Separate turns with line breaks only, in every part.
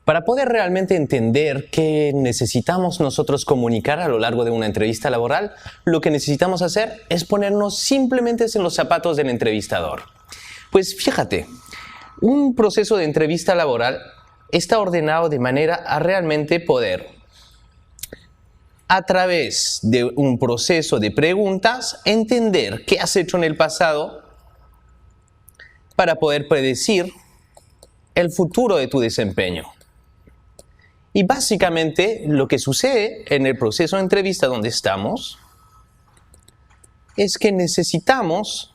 Para poder realmente entender qué necesitamos nosotros comunicar a lo largo de una entrevista laboral, lo que necesitamos hacer es ponernos simplemente en los zapatos del entrevistador. Pues fíjate, un proceso de entrevista laboral está ordenado de manera a realmente poder, a través de un proceso de preguntas, entender qué has hecho en el pasado para poder predecir el futuro de tu desempeño. Y básicamente lo que sucede en el proceso de entrevista donde estamos es que necesitamos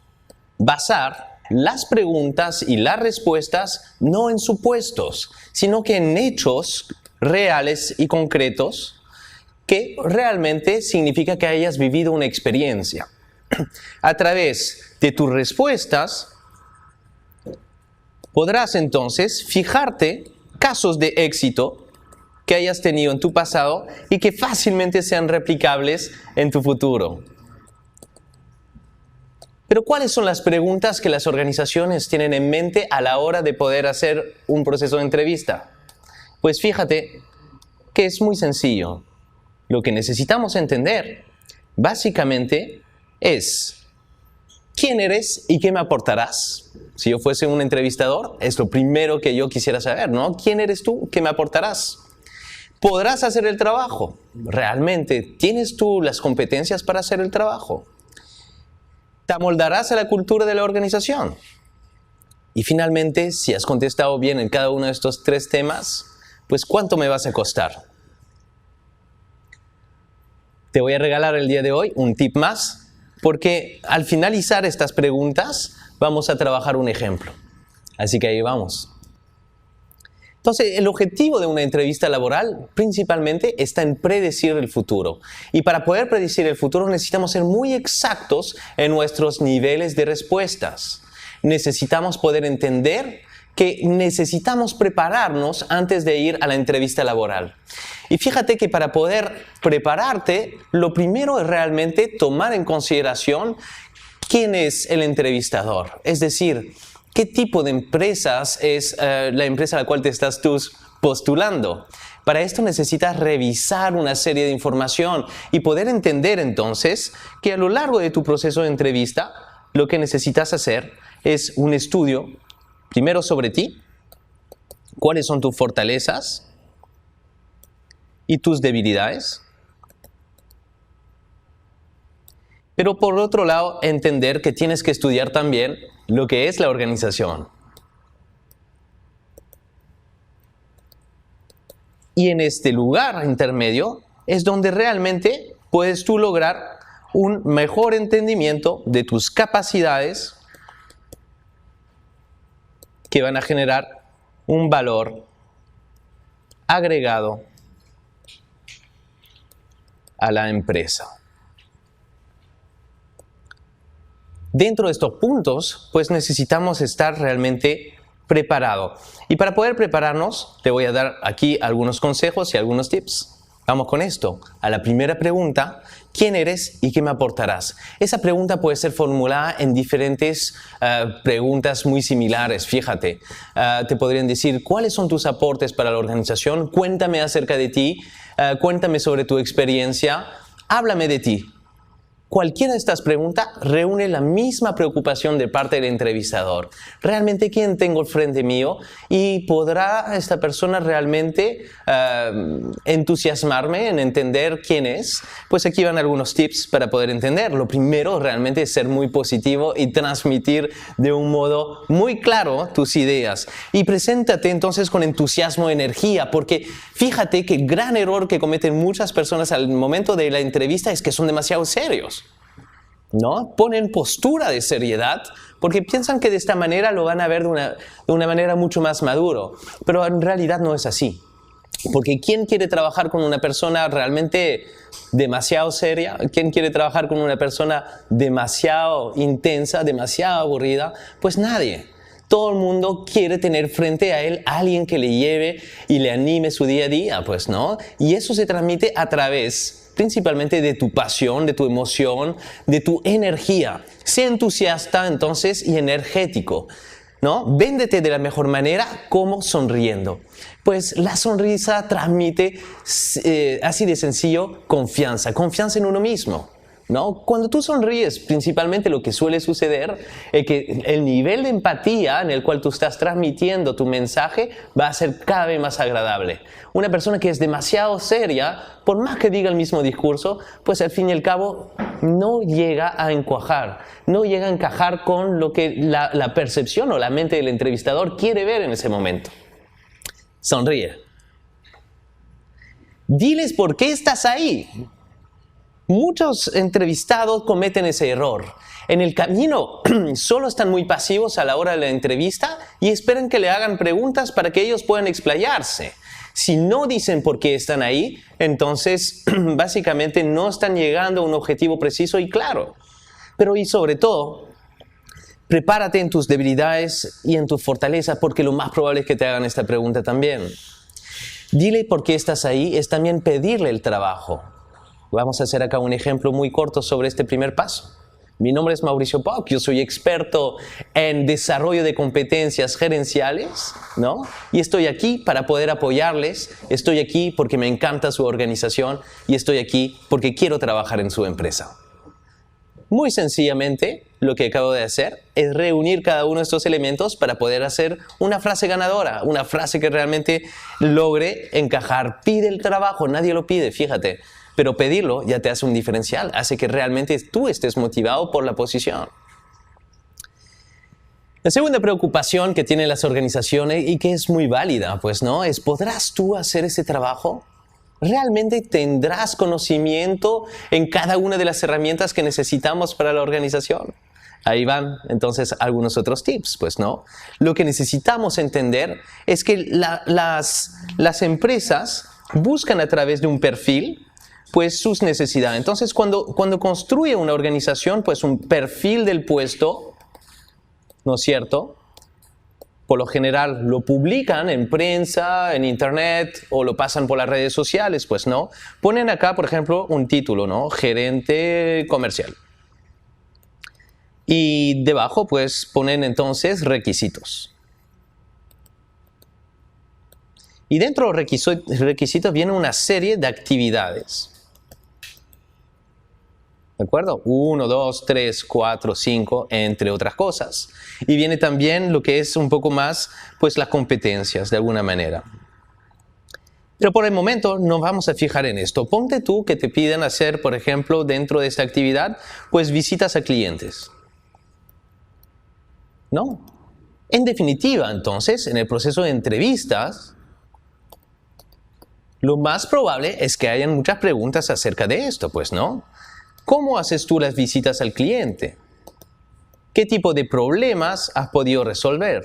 basar las preguntas y las respuestas no en supuestos, sino que en hechos reales y concretos que realmente significa que hayas vivido una experiencia. A través de tus respuestas podrás entonces fijarte casos de éxito que hayas tenido en tu pasado y que fácilmente sean replicables en tu futuro. Pero ¿cuáles son las preguntas que las organizaciones tienen en mente a la hora de poder hacer un proceso de entrevista? Pues fíjate que es muy sencillo. Lo que necesitamos entender, básicamente, es ¿quién eres y qué me aportarás? Si yo fuese un entrevistador, es lo primero que yo quisiera saber, ¿no? ¿Quién eres tú? ¿Qué me aportarás? ¿Podrás hacer el trabajo? ¿Realmente tienes tú las competencias para hacer el trabajo? ¿Te amoldarás a la cultura de la organización? Y finalmente, si has contestado bien en cada uno de estos tres temas, pues ¿cuánto me vas a costar? Te voy a regalar el día de hoy un tip más, porque al finalizar estas preguntas vamos a trabajar un ejemplo. Así que ahí vamos. Entonces, el objetivo de una entrevista laboral principalmente está en predecir el futuro. Y para poder predecir el futuro necesitamos ser muy exactos en nuestros niveles de respuestas. Necesitamos poder entender que necesitamos prepararnos antes de ir a la entrevista laboral. Y fíjate que para poder prepararte, lo primero es realmente tomar en consideración quién es el entrevistador. Es decir, ¿qué tipo de empresas es la empresa a la cual te estás tú postulando? Para esto necesitas revisar una serie de información y poder entender entonces que a lo largo de tu proceso de entrevista lo que necesitas hacer es un estudio, primero sobre ti, cuáles son tus fortalezas y tus debilidades. Pero por otro lado, entender que tienes que estudiar también lo que es la organización. Y en este lugar intermedio es donde realmente puedes tú lograr un mejor entendimiento de tus capacidades que van a generar un valor agregado a la empresa. Dentro de estos puntos, pues necesitamos estar realmente preparados. Y para poder prepararnos, te voy a dar aquí algunos consejos y algunos tips. Vamos con esto. A la primera pregunta, ¿quién eres y qué me aportarás? Esa pregunta puede ser formulada en diferentes preguntas muy similares. Fíjate, te podrían decir, ¿cuáles son tus aportes para la organización? Cuéntame acerca de ti, cuéntame sobre tu experiencia, háblame de ti. Cualquiera de estas preguntas reúne la misma preocupación de parte del entrevistador. ¿Realmente quién tengo al frente mío? ¿Y podrá esta persona realmente entusiasmarme en entender quién es? Pues aquí van algunos tips para poder entender. Lo primero realmente es ser muy positivo y transmitir de un modo muy claro tus ideas. Y preséntate entonces con entusiasmo y energía, porque fíjate que el gran error que cometen muchas personas al momento de la entrevista es que son demasiado serios. ¿No? Ponen postura de seriedad porque piensan que de esta manera lo van a ver de una manera mucho más maduro, pero en realidad no es así, porque ¿quién quiere trabajar con una persona realmente demasiado seria? ¿Quién quiere trabajar con una persona demasiado intensa, demasiado aburrida? Pues nadie. Todo el mundo quiere tener frente a él a alguien que le lleve y le anime su día a día, pues, ¿no? Y eso se transmite a través principalmente de tu pasión, de tu emoción, de tu energía. Sé entusiasta entonces y energético, ¿no? Véndete de la mejor manera como sonriendo. pues la sonrisa transmite, así de sencillo, confianza en uno mismo, ¿no? Cuando tú sonríes, principalmente lo que suele suceder es que el nivel de empatía en el cual tú estás transmitiendo tu mensaje va a ser cada vez más agradable. Una persona que es demasiado seria, por más que diga el mismo discurso, pues al fin y al cabo no llega a encajar, no llega a encajar con lo que la percepción o la mente del entrevistador quiere ver en ese momento. Sonríe. Diles por qué estás ahí. Muchos entrevistados cometen ese error. En el camino solo están muy pasivos a la hora de la entrevista y esperan que le hagan preguntas para que ellos puedan explayarse. Si no dicen por qué están ahí, entonces básicamente no están llegando a un objetivo preciso y claro. Pero y sobre todo, prepárate en tus debilidades y en tus fortalezas porque lo más probable es que te hagan esta pregunta también. Dile por qué estás ahí es también pedirle el trabajo. Vamos a hacer acá un ejemplo muy corto sobre este primer paso. Mi nombre es Mauricio Poch, yo soy experto en desarrollo de competencias gerenciales, ¿no? Y estoy aquí para poder apoyarles, estoy aquí porque me encanta su organización y estoy aquí porque quiero trabajar en su empresa. Muy sencillamente, lo que acabo de hacer es reunir cada uno de estos elementos para poder hacer una frase ganadora, una frase que realmente logre encajar. Pide el trabajo, nadie lo pide, fíjate. Pero pedirlo ya te hace un diferencial, hace que realmente tú estés motivado por la posición. La segunda preocupación que tienen las organizaciones y que es muy válida, pues, ¿no? Es, ¿podrás tú hacer ese trabajo? ¿Realmente tendrás conocimiento en cada una de las herramientas que necesitamos para la organización? Ahí van entonces algunos otros tips, pues, ¿no? Lo que necesitamos entender es que las empresas buscan a través de un perfil pues sus necesidades. Entonces, cuando construye una organización, pues un perfil del puesto, ¿no es cierto? Por lo general lo publican en prensa, en internet, o lo pasan por las redes sociales, pues no. Ponen acá, por ejemplo, un título, ¿no? Gerente comercial. Y debajo, pues, ponen entonces requisitos. Y dentro de los requisitos viene una serie de actividades. ¿De acuerdo? 1, 2, 3, 4, 5, entre otras cosas. Y viene también lo que es un poco más, pues las competencias, de alguna manera. Pero por el momento no vamos a fijar en esto. Ponte tú que te piden hacer, por ejemplo, dentro de esta actividad, pues visitas a clientes. ¿No? En definitiva, entonces, en el proceso de entrevistas, lo más probable es que hayan muchas preguntas acerca de esto, pues, ¿no? ¿Cómo haces tú las visitas al cliente? ¿Qué tipo de problemas has podido resolver?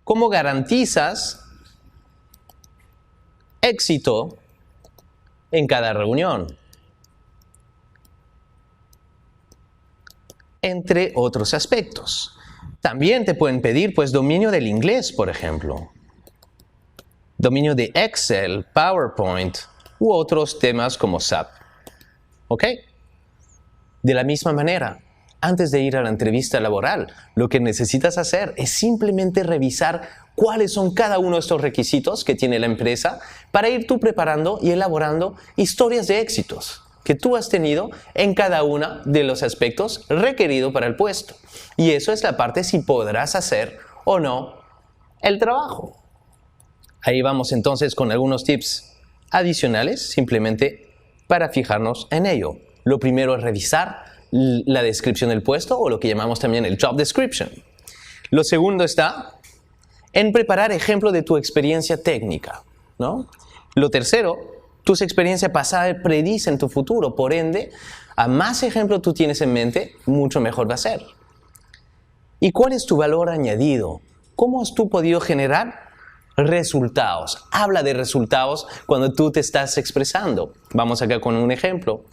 ¿Cómo garantizas éxito en cada reunión? Entre otros aspectos. También te pueden pedir, pues, dominio del inglés, por ejemplo. Dominio de Excel, PowerPoint u otros temas como SAP. ¿Ok? De la misma manera, antes de ir a la entrevista laboral, lo que necesitas hacer es simplemente revisar cuáles son cada uno de estos requisitos que tiene la empresa para ir tú preparando y elaborando historias de éxitos que tú has tenido en cada uno de los aspectos requeridos para el puesto. Y eso es la parte si podrás hacer o no el trabajo. Ahí vamos entonces con algunos tips adicionales, simplemente para fijarnos en ello. Lo primero es revisar la descripción del puesto o lo que llamamos también el job description. Lo segundo está en preparar ejemplos de tu experiencia técnica, ¿no? Lo tercero, tus experiencias pasadas predicen tu futuro, por ende, a más ejemplos tú tienes en mente, mucho mejor va a ser. ¿Y cuál es tu valor añadido? ¿Cómo has tú podido generar resultados? Habla de resultados cuando tú te estás expresando. Vamos acá con un ejemplo.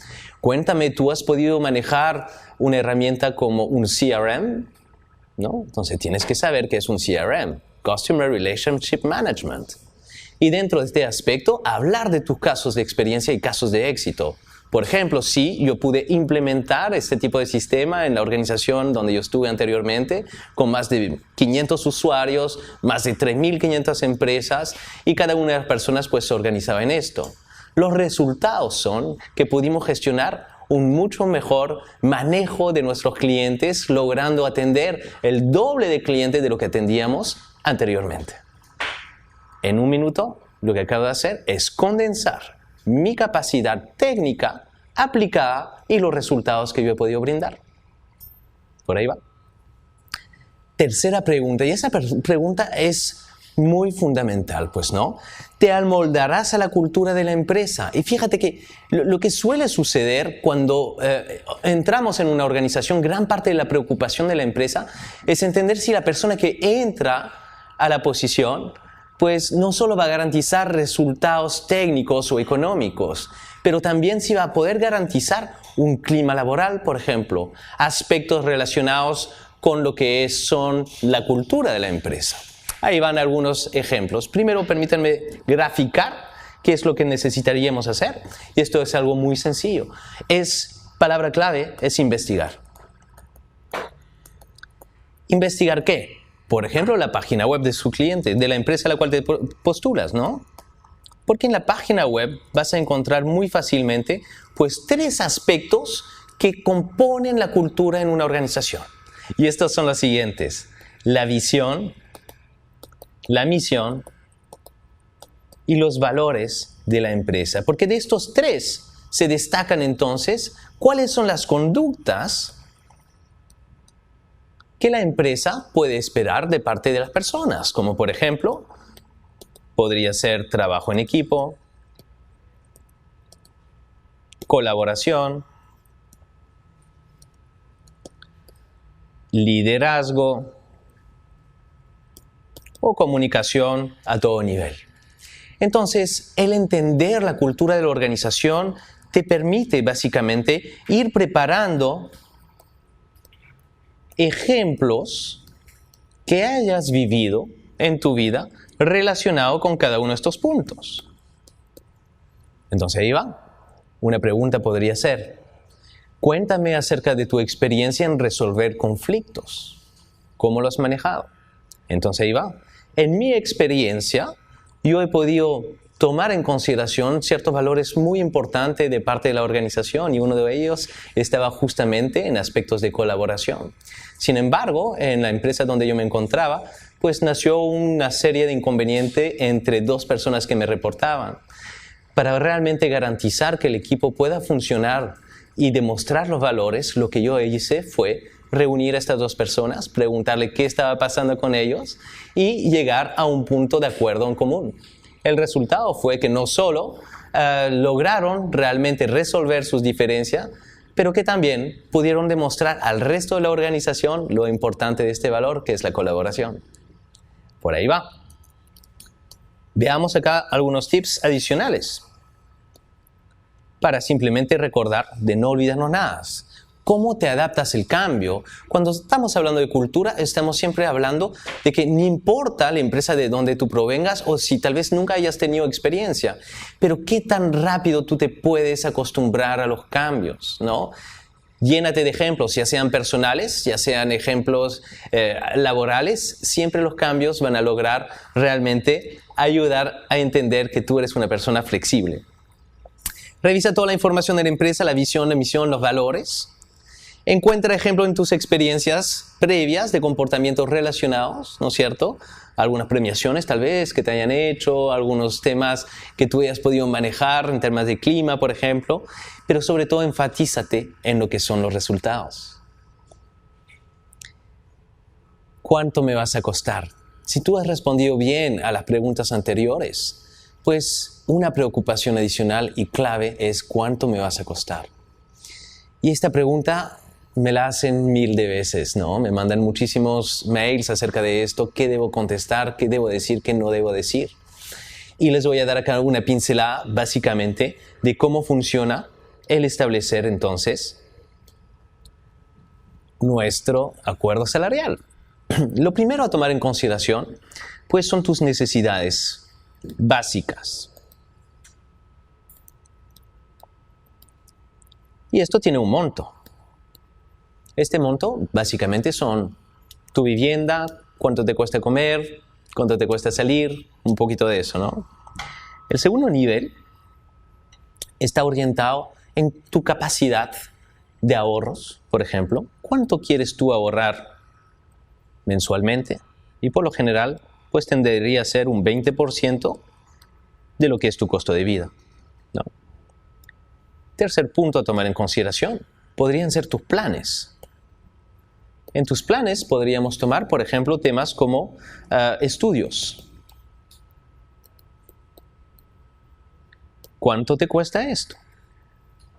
Cuéntame, ¿tú has podido manejar una herramienta como un CRM? ¿No? Entonces tienes que saber qué es un CRM, Customer Relationship Management. Y dentro de este aspecto, hablar de tus casos de experiencia y casos de éxito. Por ejemplo, sí, yo pude implementar este tipo de sistema en la organización donde yo estuve anteriormente, con más de 500 usuarios, más de 3.500 empresas, y cada una de las personas pues se organizaba en esto. Los resultados son que pudimos gestionar un mucho mejor manejo de nuestros clientes, logrando atender el doble de clientes de lo que atendíamos anteriormente. En un minuto, lo que acabo de hacer es condensar mi capacidad técnica aplicada y los resultados que yo he podido brindar. Por ahí va. Tercera pregunta, y esa pregunta es muy fundamental, pues, ¿no? Te amoldarás a la cultura de la empresa. Y fíjate que lo que suele suceder cuando entramos en una organización, gran parte de la preocupación de la empresa es entender si la persona que entra a la posición pues no solo va a garantizar resultados técnicos o económicos, pero también si va a poder garantizar un clima laboral, por ejemplo, aspectos relacionados con lo que son la cultura de la empresa. Ahí van algunos ejemplos. Primero, permítanme graficar qué es lo que necesitaríamos hacer. Y esto es algo muy sencillo. Palabra clave es investigar. ¿Investigar qué? Por ejemplo, la página web de su cliente, de la empresa a la cual te postulas, ¿no? Porque en la página web vas a encontrar muy fácilmente pues 3 aspectos que componen la cultura en una organización. Y estos son los siguientes: la visión, la misión y los valores de la empresa. Porque de estos 3 se destacan entonces cuáles son las conductas que la empresa puede esperar de parte de las personas, como por ejemplo, podría ser trabajo en equipo, colaboración, liderazgo o comunicación a todo nivel. Entonces, el entender la cultura de la organización te permite básicamente ir preparando ejemplos que hayas vivido en tu vida relacionado con cada uno de estos puntos. Entonces ahí va. Una pregunta podría ser: cuéntame acerca de tu experiencia en resolver conflictos. ¿Cómo lo has manejado? Entonces ahí va. En mi experiencia, yo he podido tomar en consideración ciertos valores muy importantes de parte de la organización, y uno de ellos estaba justamente en aspectos de colaboración. Sin embargo, en la empresa donde yo me encontraba, pues nació una serie de inconvenientes entre 2 personas que me reportaban. Para realmente garantizar que el equipo pueda funcionar y demostrar los valores, lo que yo hice fue reunir a estas 2 personas, preguntarle qué estaba pasando con ellos y llegar a un punto de acuerdo en común. El resultado fue que no solo lograron realmente resolver sus diferencias, pero que también pudieron demostrar al resto de la organización lo importante de este valor, que es la colaboración. Por ahí va. Veamos acá algunos tips adicionales para simplemente recordar de no olvidarnos nada. ¿Cómo te adaptas al cambio? Cuando estamos hablando de cultura, estamos siempre hablando de que no importa la empresa de donde tú provengas o si tal vez nunca hayas tenido experiencia, pero qué tan rápido tú te puedes acostumbrar a los cambios, ¿no? Llénate de ejemplos, ya sean personales, ya sean ejemplos laborales. Siempre los cambios van a lograr realmente ayudar a entender que tú eres una persona flexible. Revisa toda la información de la empresa, la visión, la misión, los valores. Encuentra ejemplos en tus experiencias previas de comportamientos relacionados, ¿no es cierto? Algunas premiaciones tal vez que te hayan hecho, algunos temas que tú hayas podido manejar en temas de clima, por ejemplo. Pero sobre todo enfatízate en lo que son los resultados. ¿Cuánto me vas a costar? Si tú has respondido bien a las preguntas anteriores, pues una preocupación adicional y clave es ¿cuánto me vas a costar? Y esta pregunta me la hacen 1000 de veces, ¿no? Me mandan muchísimos mails acerca de esto, qué debo contestar, qué debo decir, qué no debo decir. Y les voy a dar acá una pincelada básicamente de cómo funciona el establecer entonces nuestro acuerdo salarial. Lo primero a tomar en consideración pues son tus necesidades básicas. Y esto tiene un monto. Este monto básicamente son tu vivienda, cuánto te cuesta comer, cuánto te cuesta salir, un poquito de eso, ¿no? El segundo nivel está orientado en tu capacidad de ahorros, por ejemplo. ¿Cuánto quieres tú ahorrar mensualmente? Y por lo general, pues tendería a ser un 20% de lo que es tu costo de vida, ¿no? Tercer punto a tomar en consideración podrían ser tus planes. En tus planes podríamos tomar, por ejemplo, temas como estudios. ¿Cuánto te cuesta esto?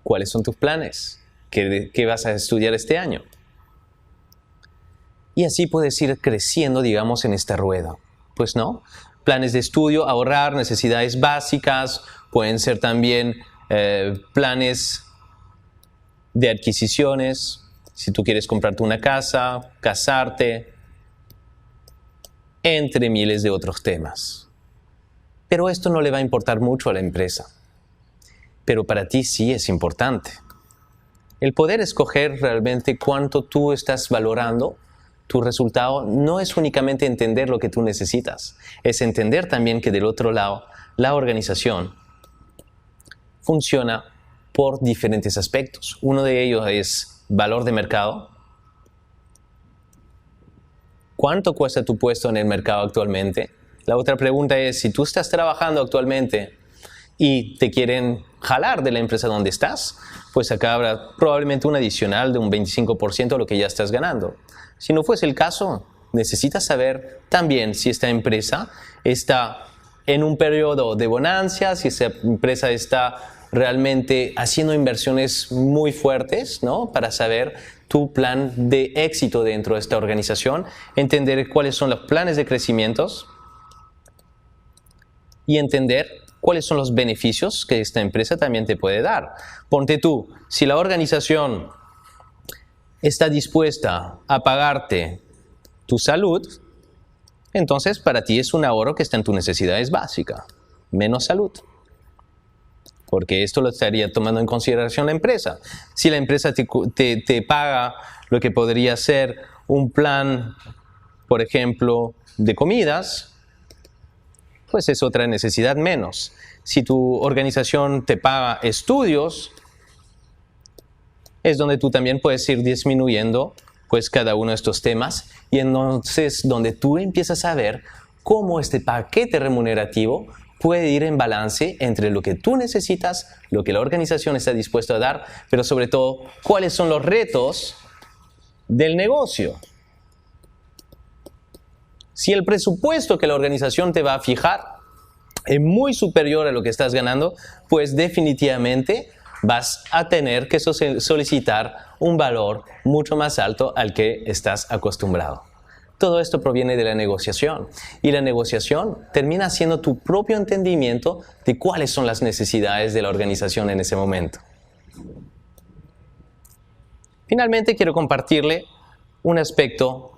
¿Cuáles son tus planes? ¿Qué vas a estudiar este año? Y así puedes ir creciendo, digamos, en esta rueda. Pues no, planes de estudio, ahorrar, necesidades básicas, pueden ser también planes de adquisiciones, si tú quieres comprarte una casa, casarte, entre miles de otros temas. Pero esto no le va a importar mucho a la empresa. Pero para ti sí es importante. El poder escoger realmente cuánto tú estás valorando tu resultado no es únicamente entender lo que tú necesitas, es entender también que del otro lado la organización funciona por diferentes aspectos. Uno de ellos es valor de mercado. ¿Cuánto cuesta tu puesto en el mercado actualmente? La otra pregunta es, si tú estás trabajando actualmente y te quieren jalar de la empresa donde estás, pues acá habrá probablemente un adicional de un 25% de lo que ya estás ganando. Si no fuese el caso, necesitas saber también si esta empresa está en un periodo de bonanza, si esa empresa está realmente haciendo inversiones muy fuertes, ¿no? Para saber tu plan de éxito dentro de esta organización, entender cuáles son los planes de crecimientos y entender cuáles son los beneficios que esta empresa también te puede dar. Ponte tú, si la organización está dispuesta a pagarte tu salud, entonces para ti es un ahorro que está en tus necesidades básicas, menos salud. Porque esto lo estaría tomando en consideración la empresa. Si la empresa te paga lo que podría ser un plan, por ejemplo, de comidas, pues es otra necesidad menos. Si tu organización te paga estudios, es donde tú también puedes ir disminuyendo pues cada uno de estos temas, y entonces donde tú empiezas a ver cómo este paquete remunerativo puede ir en balance entre lo que tú necesitas, lo que la organización está dispuesta a dar, pero sobre todo, cuáles son los retos del negocio. Si el presupuesto que la organización te va a fijar es muy superior a lo que estás ganando, pues definitivamente vas a tener que solicitar un valor mucho más alto al que estás acostumbrado. Todo esto proviene de la negociación, y la negociación termina siendo tu propio entendimiento de cuáles son las necesidades de la organización en ese momento. Finalmente quiero compartirle un aspecto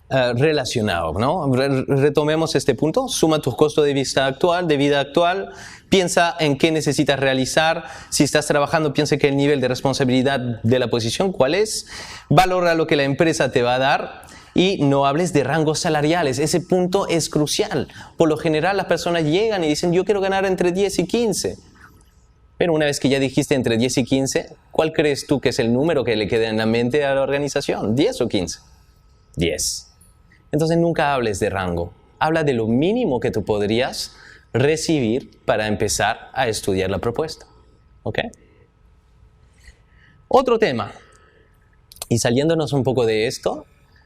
relacionado, ¿no? Retomemos este punto. Suma tus costos de vida actual, piensa en qué necesitas realizar. Si estás trabajando, piensa que el nivel de responsabilidad de la posición, ¿cuál es? Valora lo que la empresa te va a dar. Y no hables de rangos salariales, ese punto es crucial. Por lo general las personas llegan y dicen, yo quiero ganar entre 10 y 15. Pero una vez que ya dijiste entre 10 y 15, ¿cuál crees tú que es el número que le queda en la mente a la organización? ¿10 o 15? 10. Entonces nunca hables de rango. Habla de lo mínimo que tú podrías recibir para empezar a estudiar la propuesta. ¿Ok? Otro tema, y saliéndonos un poco de esto,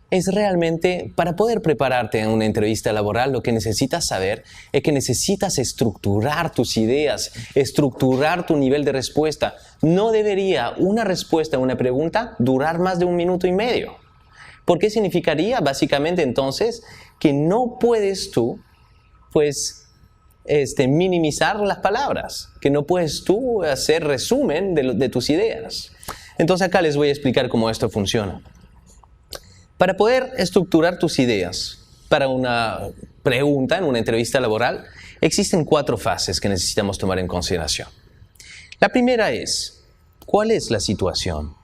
es realmente, para poder prepararte en una entrevista laboral, lo que necesitas saber es que necesitas estructurar tus ideas, estructurar tu nivel de respuesta. No debería una respuesta a una pregunta durar más de 1 minuto y medio. Porque significaría básicamente entonces que no puedes tú, pues, minimizar las palabras, que no puedes tú hacer resumen de tus ideas. Entonces acá les voy a explicar cómo esto funciona. Para poder estructurar tus ideas para una pregunta en una entrevista laboral, existen 4 fases que necesitamos tomar en consideración. La primera es, ¿cuál es la situación?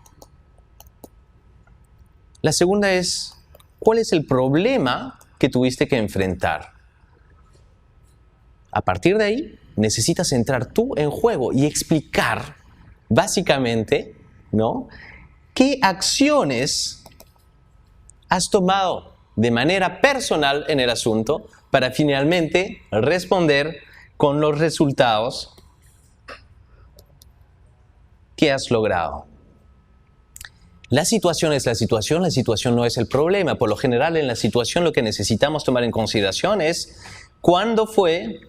La segunda es, ¿cuál es el problema que tuviste que enfrentar? A partir de ahí, necesitas entrar tú en juego y explicar, básicamente, ¿no?, qué acciones has tomado de manera personal en el asunto para finalmente responder con los resultados que has logrado. La situación es la situación no es el problema. Por lo general, en la situación lo que necesitamos tomar en consideración es cuándo fue,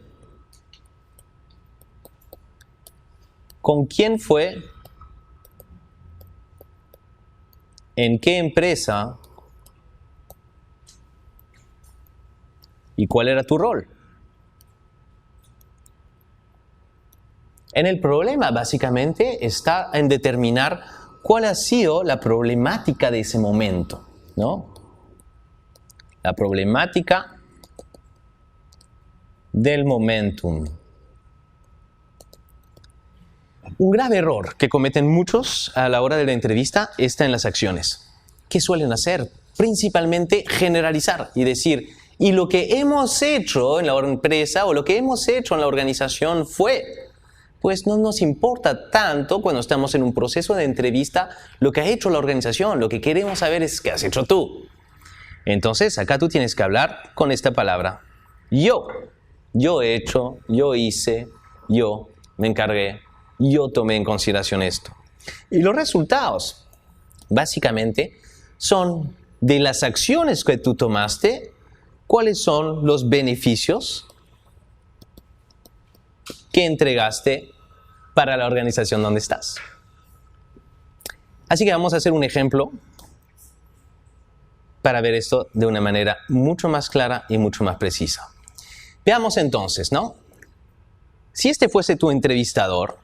con quién fue, en qué empresa y cuál era tu rol. En el problema, básicamente, está en determinar cuál ha sido la problemática de ese momento, ¿no? La problemática del momentum. Un grave error que cometen muchos a la hora de la entrevista está en las acciones. ¿Qué suelen hacer? Principalmente generalizar y decir, y lo que hemos hecho en la empresa o lo que hemos hecho en la organización fue, pues no nos importa tanto cuando estamos en un proceso de entrevista lo que ha hecho la organización, lo que queremos saber es qué has hecho tú. Entonces acá tú tienes que hablar con esta palabra, yo he hecho, yo hice, yo me encargué, yo tomé en consideración esto. Y los resultados, básicamente, son de las acciones que tú tomaste, cuáles son los beneficios que entregaste para la organización donde estás. Así que vamos a hacer un ejemplo para ver esto de una manera mucho más clara y mucho más precisa. Veamos entonces, ¿no? Si este fuese tu entrevistador,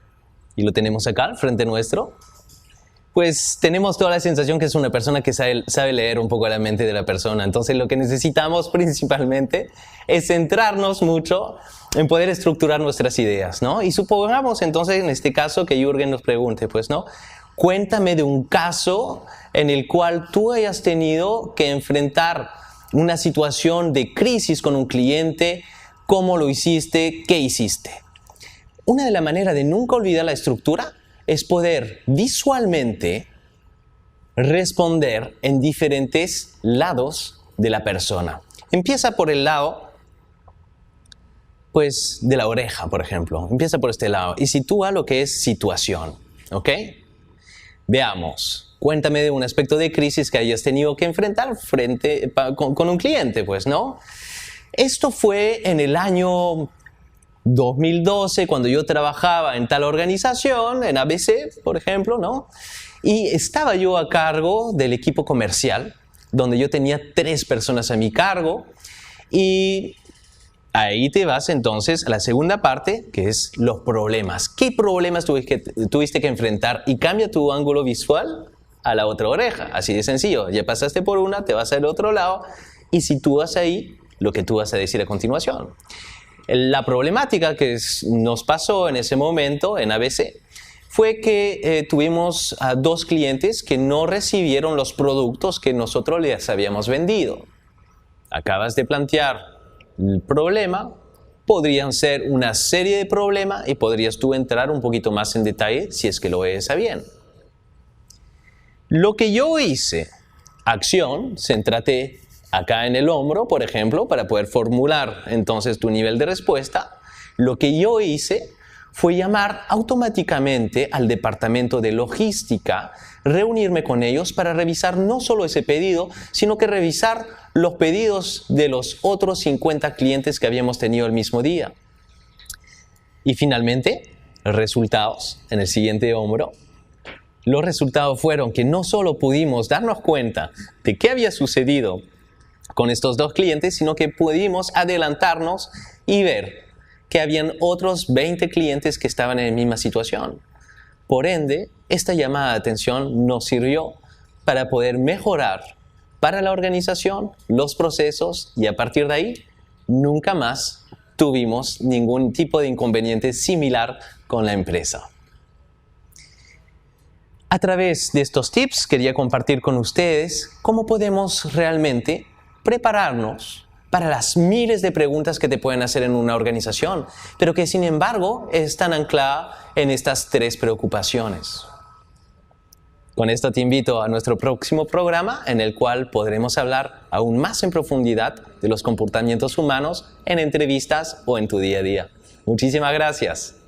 y lo tenemos acá al frente nuestro, pues tenemos toda la sensación que es una persona que sabe leer un poco la mente de la persona. Entonces lo que necesitamos principalmente es centrarnos mucho en poder estructurar nuestras ideas, ¿no? Y supongamos entonces en este caso que Jürgen nos pregunte, pues, ¿no? Cuéntame de un caso en el cual tú hayas tenido que enfrentar una situación de crisis con un cliente, ¿cómo lo hiciste? ¿Qué hiciste? Una de las maneras de nunca olvidar la estructura es poder visualmente responder en diferentes lados de la persona. Empieza por el lado, pues, de la oreja, por ejemplo. Empieza por este lado y sitúa lo que es situación, ¿ok? Veamos. Cuéntame de un aspecto de crisis que hayas tenido que enfrentar con un cliente, pues, ¿no? Esto fue en el año 2012, cuando yo trabajaba en tal organización, en ABC, por ejemplo, ¿no? Y estaba yo a cargo del equipo comercial, donde yo tenía 3 personas a mi cargo, y ahí te vas entonces a la segunda parte, que es los problemas. ¿Qué problemas tuviste que enfrentar? Y cambia tu ángulo visual a la otra oreja, así de sencillo. Ya pasaste por una, te vas al otro lado, y sitúas ahí lo que tú vas a decir a continuación. La problemática que nos pasó en ese momento en ABC fue que tuvimos a 2 clientes que no recibieron los productos que nosotros les habíamos vendido. Acabas de plantear el problema, podrían ser una serie de problemas y podrías tú entrar un poquito más en detalle si es que lo ves a bien. Lo que yo hice, acción, céntrate acá en el hombro, por ejemplo, para poder formular entonces tu nivel de respuesta. Lo que yo hice fue llamar automáticamente al departamento de logística, reunirme con ellos para revisar no solo ese pedido, sino que revisar los pedidos de los otros 50 clientes que habíamos tenido el mismo día. Y finalmente, resultados en el siguiente hombro. Los resultados fueron que no solo pudimos darnos cuenta de qué había sucedido con estos 2 clientes, sino que pudimos adelantarnos y ver que habían otros 20 clientes que estaban en la misma situación. Por ende, esta llamada de atención nos sirvió para poder mejorar para la organización los procesos y a partir de ahí nunca más tuvimos ningún tipo de inconveniente similar con la empresa. A través de estos tips quería compartir con ustedes cómo podemos realmente prepararnos para las miles de preguntas que te pueden hacer en una organización, pero que sin embargo están ancladas en estas 3 preocupaciones. Con esto te invito a nuestro próximo programa en el cual podremos hablar aún más en profundidad de los comportamientos humanos en entrevistas o en tu día a día. Muchísimas gracias.